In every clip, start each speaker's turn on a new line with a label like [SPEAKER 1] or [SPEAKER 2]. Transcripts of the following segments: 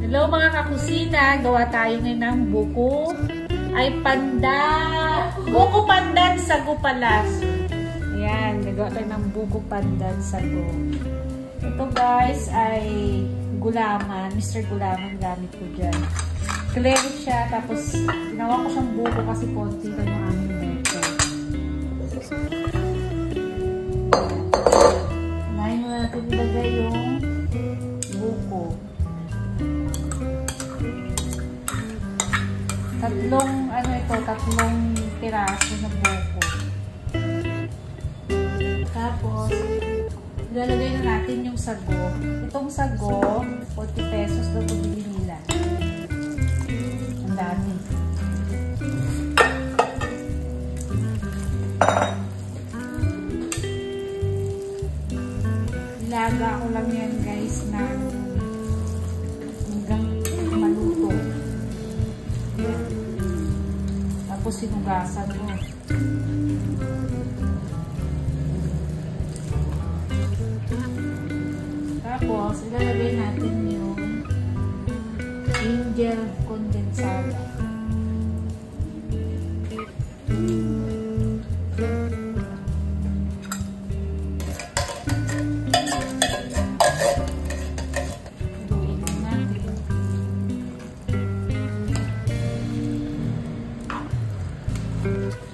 [SPEAKER 1] Hello mga kakusina, gawa tayo ngayon ng buko ay buko pandan sago palas. Ayan, nagawa tayo ng buko pandan sago. Ito guys ay gulaman, Mr. Gulaman gamit ko dyan. Clear siya, tapos ginawa ko siyang buko kasi konti lang yung aming buko. Unahin mo natin ilagay yung buko. Tatlong piraso na buko. Tapos, ilalagay na natin yung sago. Itong sago, 40 pesos na ito bilhin nila. Ang dami. Ilaga ko lang yan guys na hanggang maluto. Tapos sinugasan mo. Tapos ilalagay natin yung angel condensada.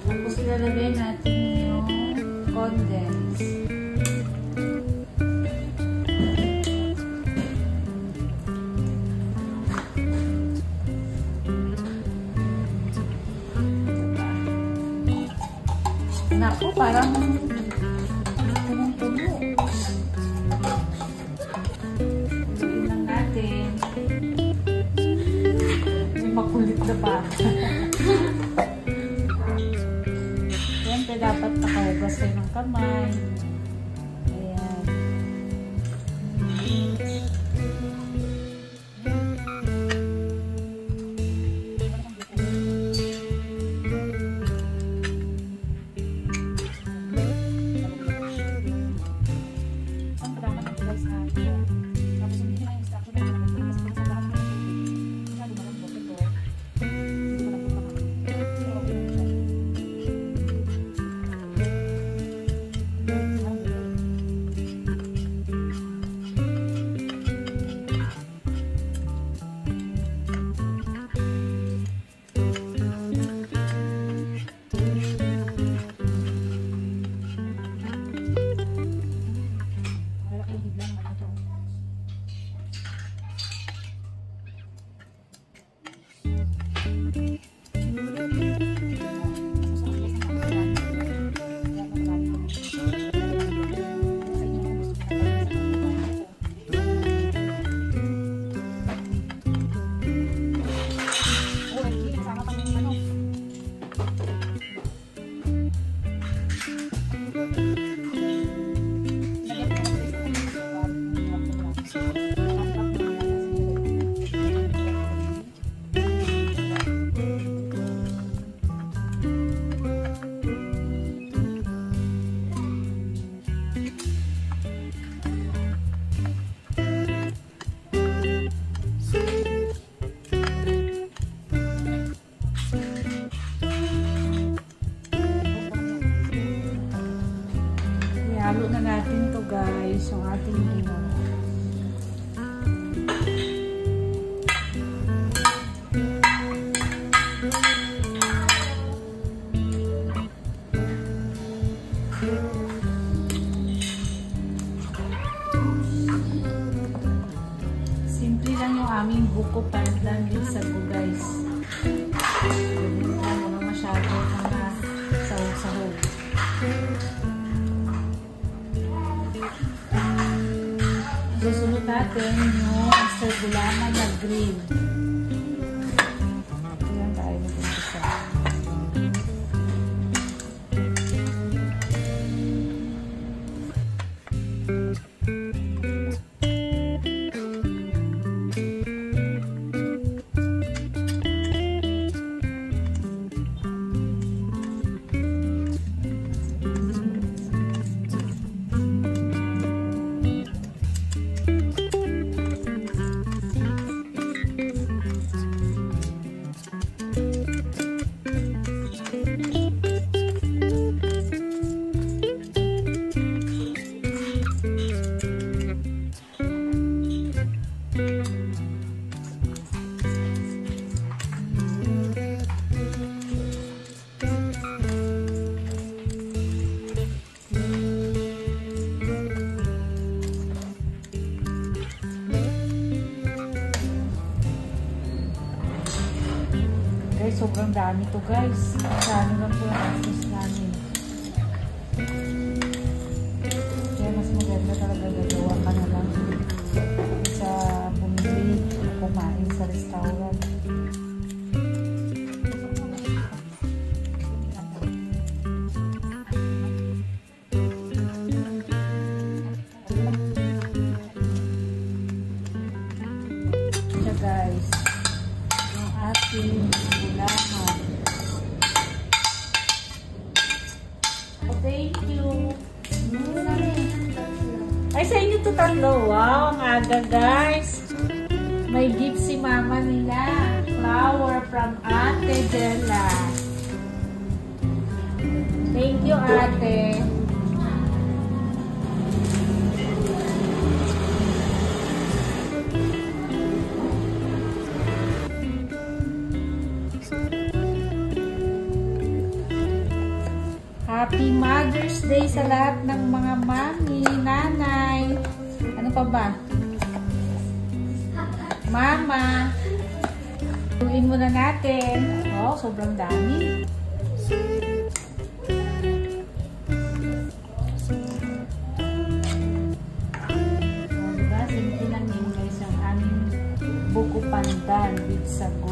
[SPEAKER 1] Tapos ilalagay natin yung condense. Naku, parang punong-puno. Uluin lang natin. May makulit na pa. Siyempre, dapat nakahugas kayo ng kamay. Ayan. Halo na natin to guys, yung ating ginawa. Simple lang yung aming buko pandan din sa go guys. Hindi lang masyado mga sahog-sahog. Susunod natin yung Mr. Gulaman na green. Ayan tayo mag-umpisa. sobrang dami to guys. Masyado lang po ang access namin. Kaya mas maganda talaga gagawa ka na lang sa bumili o kumain sa restaurant. Guys, yung ating gulaman. Oh, thank you. Ay, sa inyo to tatlo. Wow, ang aga guys. May gift si mama nila. Flower from Ate Della. Thank you, ate. Happy Mother's Day sa lahat ng mga mami, nanay. Ano pa ba? Mama. Tuloyin muna natin. Oh, sobrang dami. Oh, diba? Simple lang yun guys ang aming buko pandan with sago.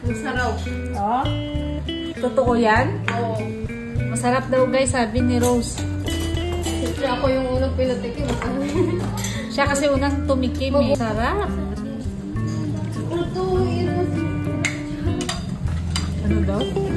[SPEAKER 2] Masarap.
[SPEAKER 1] Oh, totoo yan?
[SPEAKER 2] Oo.
[SPEAKER 1] Masarap daw guys, sabi ni Rose.
[SPEAKER 2] Kasi ako yung unang pinatikim.
[SPEAKER 1] Siya kasi unang tumikim eh. Sarap.
[SPEAKER 2] Ito,
[SPEAKER 1] Ano daw?